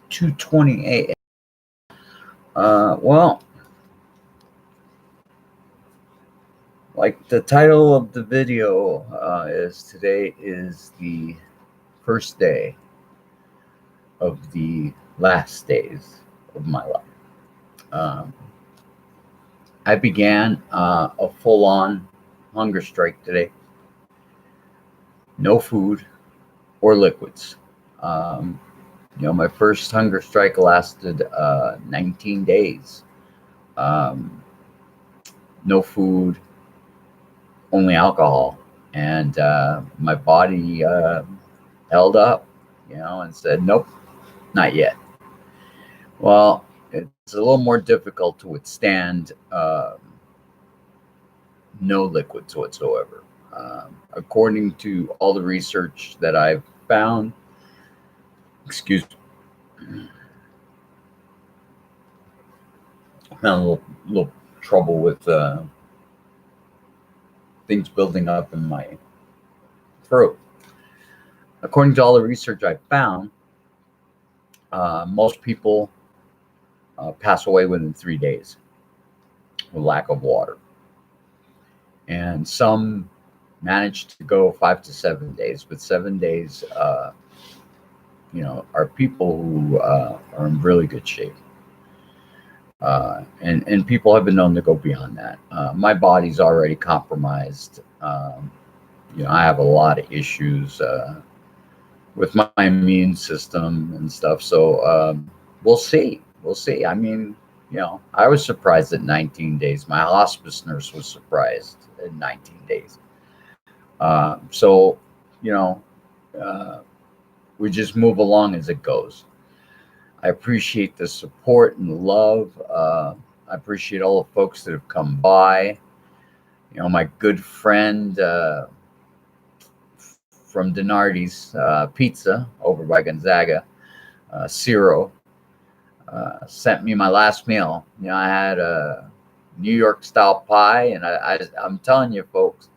2:20 a.m. Well, like the title of the video is, today is the first day of the last days of my life. Um, I began a full-on hunger strike today. No food or liquids. Um, my first hunger strike lasted 19 days. Um, no food, only alcohol, and my body held up, and said, "Nope, not yet." Well, it's a little more difficult to withstand no liquids whatsoever. According to all the research that I've found, excuse me, I'm having a little trouble with things building up in my throat. According to all the research I found, most people pass away within 3 days with lack of water, and some manage to go 5 to 7 days. But 7 days, are people who are in really good shape. And people have been known to go beyond that. My body's already compromised. I have a lot of issues with my immune system and stuff. So we'll see. We'll see. I mean, I was surprised at 19 days. My hospice nurse was surprised at 19 days. So, we just move along as it goes. I appreciate the support and the love. I appreciate all the folks that have come by. My good friend from Donardi's Pizza over by Gonzaga, Ciro, sent me my last meal. I had a New York style pie, and I'm telling you, folks,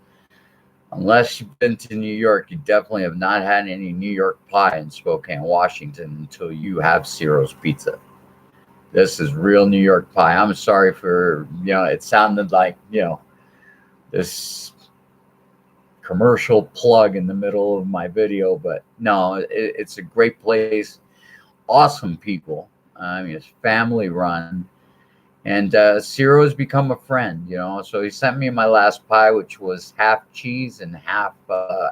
unless you've been to New York, you definitely have not had any New York pie in Spokane, Washington, until you have Ciro's Pizza. This is real New York pie. I'm sorry for, it sounded like, this commercial plug in the middle of my video, but no, it's a great place. Awesome people. I mean, it's family run. And Ciro has become a friend, So he sent me my last pie, which was half cheese and half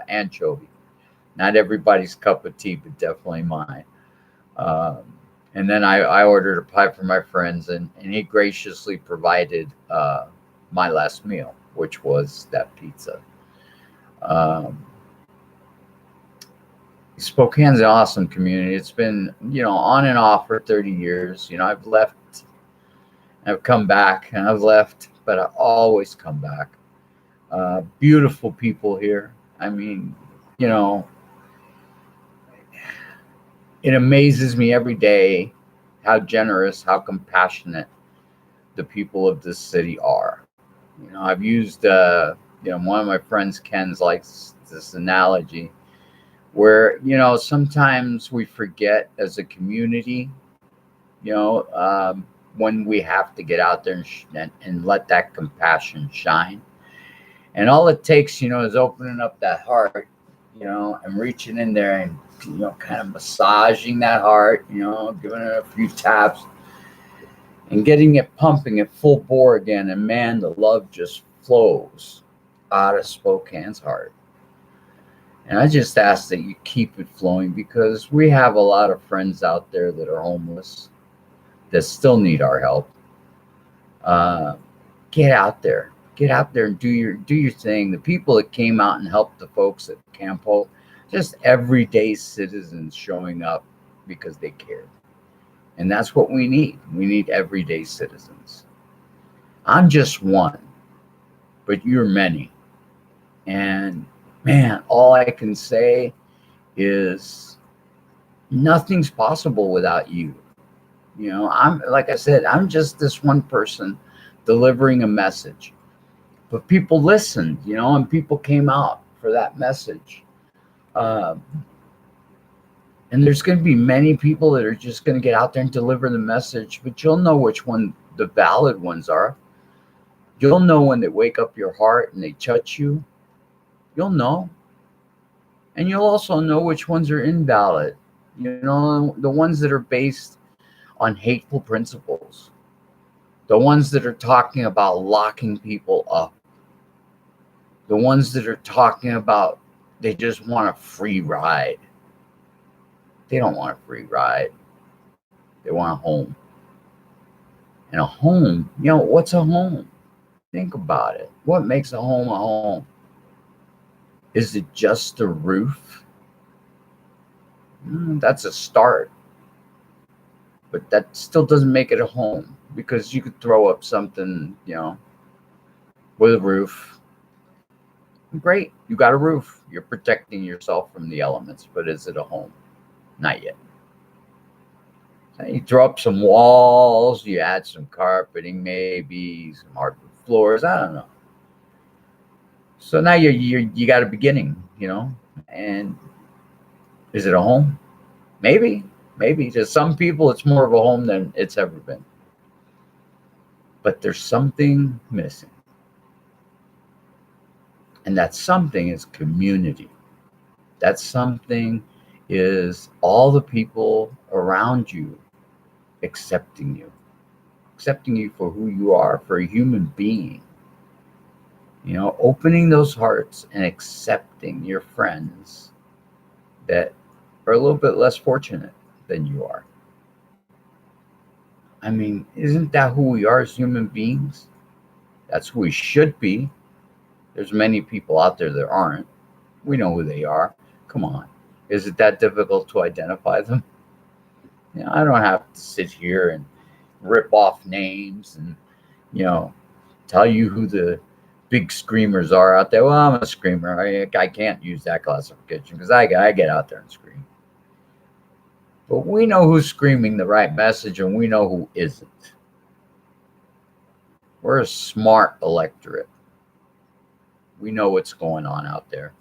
anchovy. Not everybody's cup of tea, but definitely mine. And then I ordered a pie for my friends, and he graciously provided my last meal, which was that pizza. Spokane's an awesome community. It's been, on and off for 30 years. I've left. I've come back, and I've left, but I always come back. Beautiful people here. I mean, it amazes me every day how generous, how compassionate the people of this city are. I've used, one of my friends, Ken's, likes this analogy where, sometimes we forget as a community, when we have to get out there and let that compassion shine. And all it takes, is opening up that heart, and reaching in there and, kind of massaging that heart, giving it a few taps and getting it pumping at full bore again. And man, the love just flows out of Spokane's heart. And I just ask that you keep it flowing, because we have a lot of friends out there that are homeless that still need our help. Get out there and do your thing. The people that came out and helped the folks at Camp Hope, just everyday citizens showing up because they cared. And that's what we need. We need everyday citizens. I'm just one, but you're many. And man, all I can say is nothing's possible without you. I'm, like I said, I'm just this one person delivering a message. But people listened, and people came out for that message. And there's going to be many people that are just going to get out there and deliver the message, but you'll know which one the valid ones are. You'll know when they wake up your heart and they touch you. You'll know. And you'll also know which ones are invalid. You know, the ones that are based on hateful principles, the ones that are talking about locking people up, the ones that are talking about they just want a free ride. They don't want a free ride. They want a home. And a home, you know, what's a home? Think about it. What makes a home a home? Is it just the roof? That's a start. But that still doesn't make it a home, because you could throw up something, you know, with a roof. Great, you got a roof. You're protecting yourself from the elements, but is it a home? Not yet. So you throw up some walls, you add some carpeting, maybe some hardwood floors. I don't know. So now you got a beginning, you know. And is it a home? Maybe. To some people, it's more of a home than it's ever been. But there's something missing. And that something is community. That something is all the people around you accepting you for who you are, for a human being. You know, opening those hearts and accepting your friends that are a little bit less fortunate than you are. I mean, isn't that who we are as human beings? That's who we should be. There's many people out there that aren't. We know who they are. Come on. Is it that difficult to identify them? You know, I don't have to sit here and rip off names and, you know, tell you who the big screamers are out there. Well, I'm a screamer. I can't use that classification because I get out there and scream. But we know who's screaming the right message and we know who isn't. We're a smart electorate. We know what's going on out there.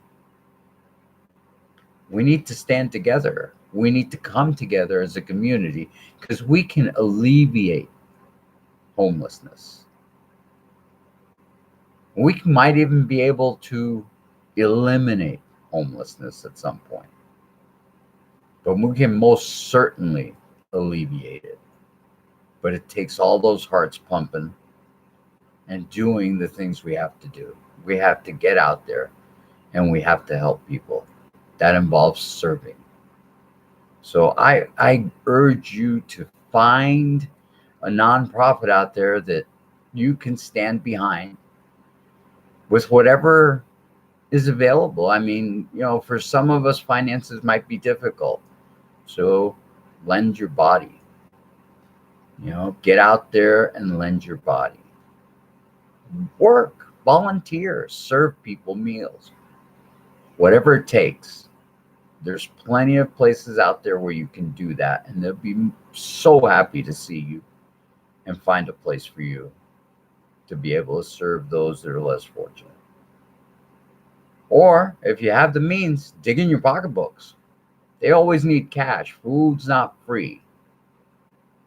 We need to stand together. We need to come together as a community because we can alleviate homelessness. We might even be able to eliminate homelessness at some point. But we can most certainly alleviate it. But it takes all those hearts pumping and doing the things we have to do. We have to get out there and we have to help people. That involves serving. So I urge you to find a nonprofit out there that you can stand behind with whatever is available. I mean, you know, for some of us, finances might be difficult. So lend your body. You know, get out there and lend your body. Work, volunteer, serve people meals. Whatever it takes. There's plenty of places out there where you can do that, and they'll be so happy to see you and find a place for you to be able to serve those that are less fortunate. Or if you have the means, dig in your pocketbooks. They always need cash. Food's not free.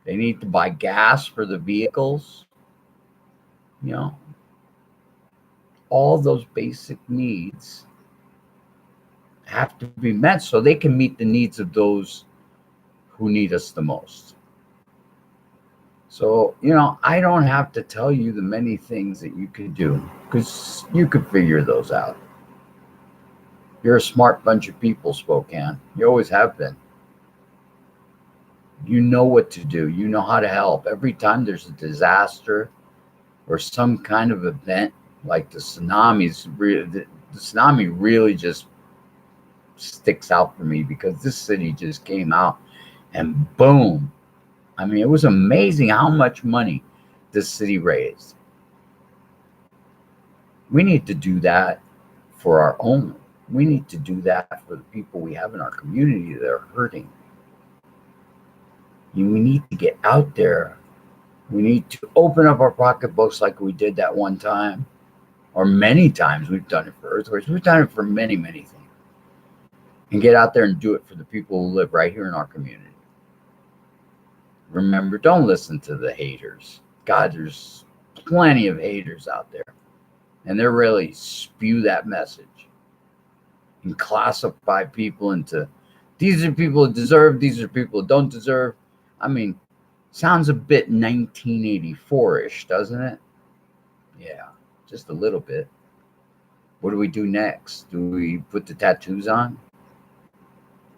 They need to buy gas for the vehicles. You know, all those basic needs have to be met so they can meet the needs of those who need us the most. So, you know, I don't have to tell you the many things that you can do because you could figure those out. You're a smart bunch of people, Spokane. You always have been. You know what to do. You know how to help. Every time there's a disaster or some kind of event like the tsunamis, the tsunami really just sticks out for me because this city just came out and boom. I mean, it was amazing how much money this city raised. We need to do that for our own. We need to do that for the people we have in our community that are hurting. We need to get out there. We need to open up our pocketbooks like we did that one time, or many times we've done it for earthquakes. We've done it for many, many things. and get out there and do it for the people who live right here in our community. Remember, don't listen to the haters. God, there's plenty of haters out there, and they really spew that message and classify people into these are people who deserve, these are people who don't deserve. I mean, sounds a bit 1984-ish, doesn't it? Yeah, just a little bit. What do we do next? Do we put the tattoos on?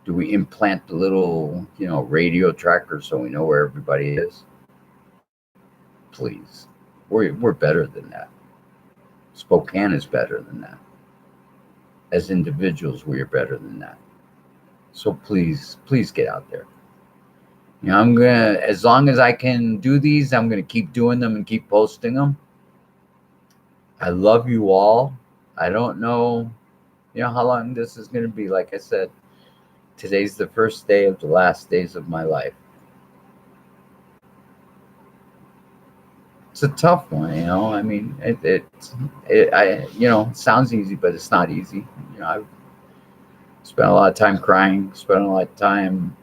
Do we implant the little, radio tracker so we know where everybody is? Please. We're better than that. Spokane is better than that. As individuals, we are better than that. So please get out there. As long as I can do these, I'm gonna keep doing them and keep posting them. I love you all. I don't know, how long this is gonna be. Like I said, today's the first day of the last days of my life. It's a tough one, I mean, it sounds easy, but it's not easy. I've spent a lot of time crying, spent a lot of time,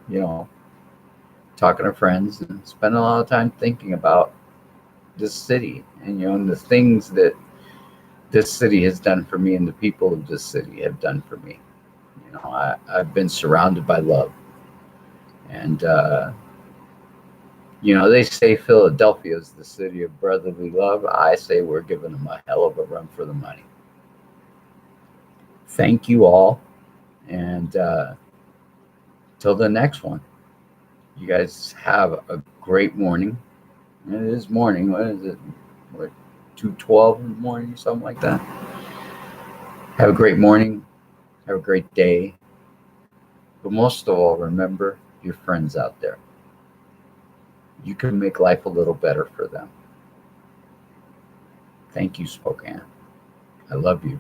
talking to friends, and spent a lot of time thinking about this city and, and the things that this city has done for me and the people of this city have done for me. I've been surrounded by love. And, they say Philadelphia is the city of brotherly love. I say we're giving them a hell of a run for the money. Thank you all. And till the next one, you guys have a great morning. It is morning. What is it? 2:12 in the morning, something like that. Have a great morning. Have a great day. But most of all, remember your friends out there. You can make life a little better for them. Thank you, Spokane. I love you.